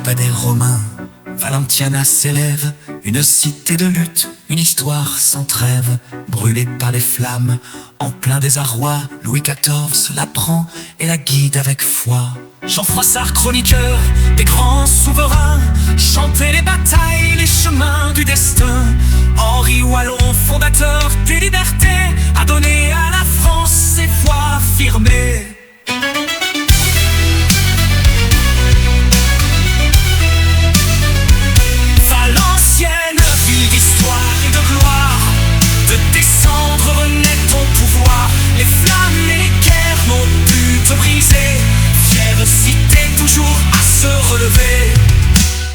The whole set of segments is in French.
pas des Romains. Valentiana s'élève, une cité de lutte, une histoire sans trêve, brûlée par les flammes. En plein désarroi, Louis XIV la prend et la guide avec foi. Jean Froissart, chroniqueur des grands souverains, chantait les batailles, les chemins du destin. Henri Wallon, fondateur des libertés, a donné à la France ses voix affirmées. Valenciennes, ville d'histoire et de gloire, de tes cendres renaît ton pouvoir. Les flammes et les guerres n'ont pu te briser, fière cité toujours à se relever.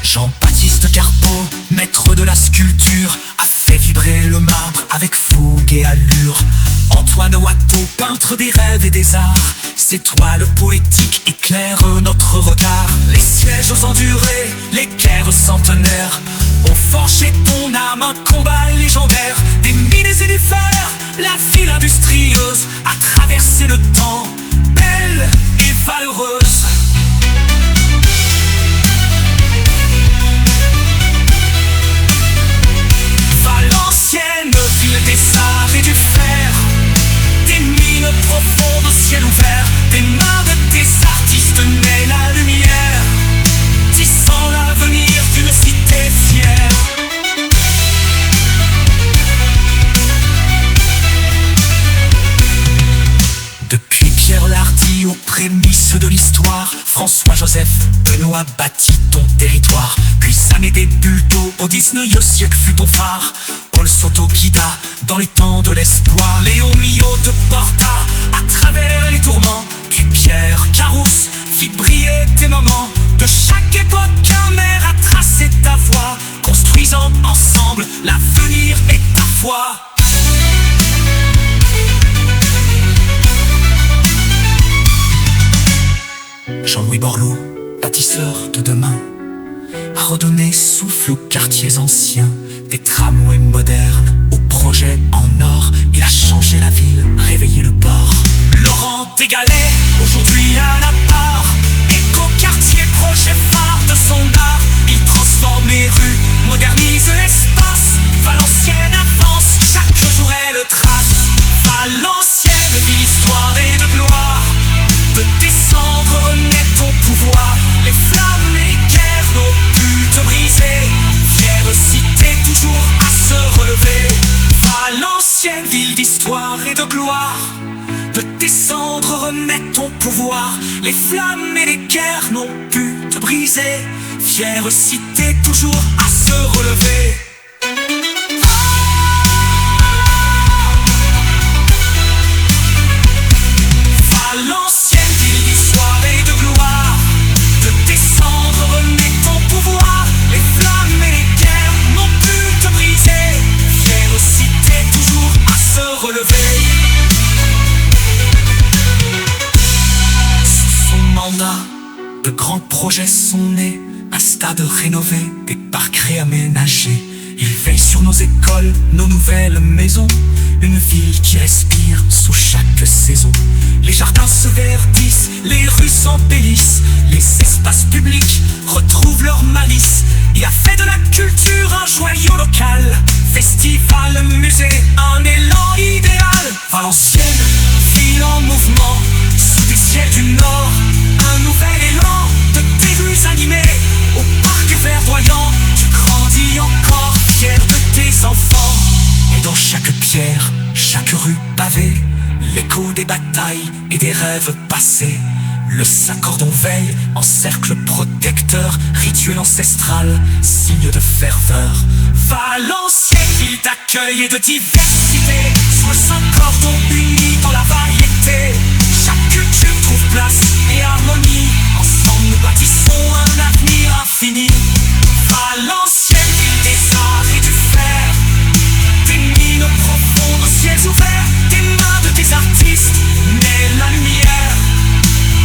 Jean-Baptiste Carpeaux, maître de la sculpture, a fait vibrer le marbre avec fougue et allure. Antoine Watteau, peintre des rêves et des arts, ses toiles poétiques éclairent notre regard. Les sièges endurés, les guerres centenaires ont forgé ton âme, un combat légendaire. Des mines et du fer, la ville industrieuse a traversé le temps, belle et valeureuse. Valenciennes, ville des arts et du fer, des mines profondes au ciel ouvert, des mains de tes artistes naît la lumière, tissant l'avenir d'une cité fière. Depuis Pierre Lardy aux prémices de l'histoire, François-Joseph Benoît bâtit ton territoire. Puis Amédée Buteau au 19e siècle fut ton phare. Paul Soto guida dans les temps de l'espoir. Léo Millot te porta à travers les tourments. Puis Pierre Carousse fit briller tes moments. De chaque époque un maire a tracé ta voie, construisant ensemble l'avenir et ta foi. Jean-Louis Borloo, bâtisseur de demain, a redonné souffle aux quartiers anciens. Des tramways modernes aux projets en or, il a changé la ville, réveillé le port. Laurent Dégalet, aujourd'hui un appart, éco-quartier, projet phare de son art. Il transforme les rues, modernise l'espace. Valenciennes avance, chaque jour elle le trace. Valenciennes, ville, histoire et de gloire, de tes cendres renaît ton pouvoir. Les flammes, les guerres n'ont pu te briser, fière cité toujours à se relever. Valenciennes, ville d'histoire et de gloire, de tes cendres renaît ton pouvoir. Les flammes et les guerres n'ont pu te briser, fière cité toujours à se relever. Valenciennes, ville d'histoire et de gloire, de tes cendres renaît ton pouvoir. Les flammes et les guerres n'ont pu te briser, fière cité toujours à se relever. Sous son mandat, de grands projets sont nés, un stade rénové, des parcs réaménagés. Il veille sur nos écoles, nos nouvelles maisons, une ville qui respire sous chaque saison. Les jardins se verdissent, les rues s'embellissent, les espaces publics retrouvent leur malice. Il a fait de la culture un joyau local, festival, musée, un élan idéal. Valenciennes, ville en mouvement, sous des ciels du Nord, un nouvel élan de tes rues animées. Au parc verdoyant, tu grandis encore, fier de tes enfants. Et dans chaque pierre, chaque rue pavée, l'écho des batailles et des rêves passés. Le Saint-Cordon veille en cercle protecteur, rituel ancestral, signe de ferveur. Valenciennes, ville d'accueil et de diversité, sous le Saint-Cordon uni dans la variété. Chaque culture trouve place et harmonie, ensemble nous bâtissons un avenir infini. Valenciennes, ville des arts et du fer, des mines profondes aux ciels ouverts, des mains de tes artistes naît la lumière,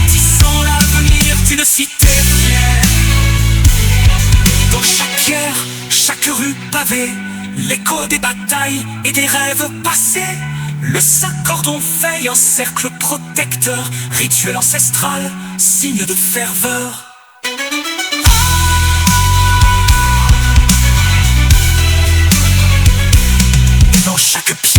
tissant l'avenir d'une cité fière. Dans chaque pierre, chaque rue pavée, l'écho des batailles et des rêves passés. Le Saint-Cordon veille en cercle protecteur, rituel ancestral, signe de ferveur. Chaque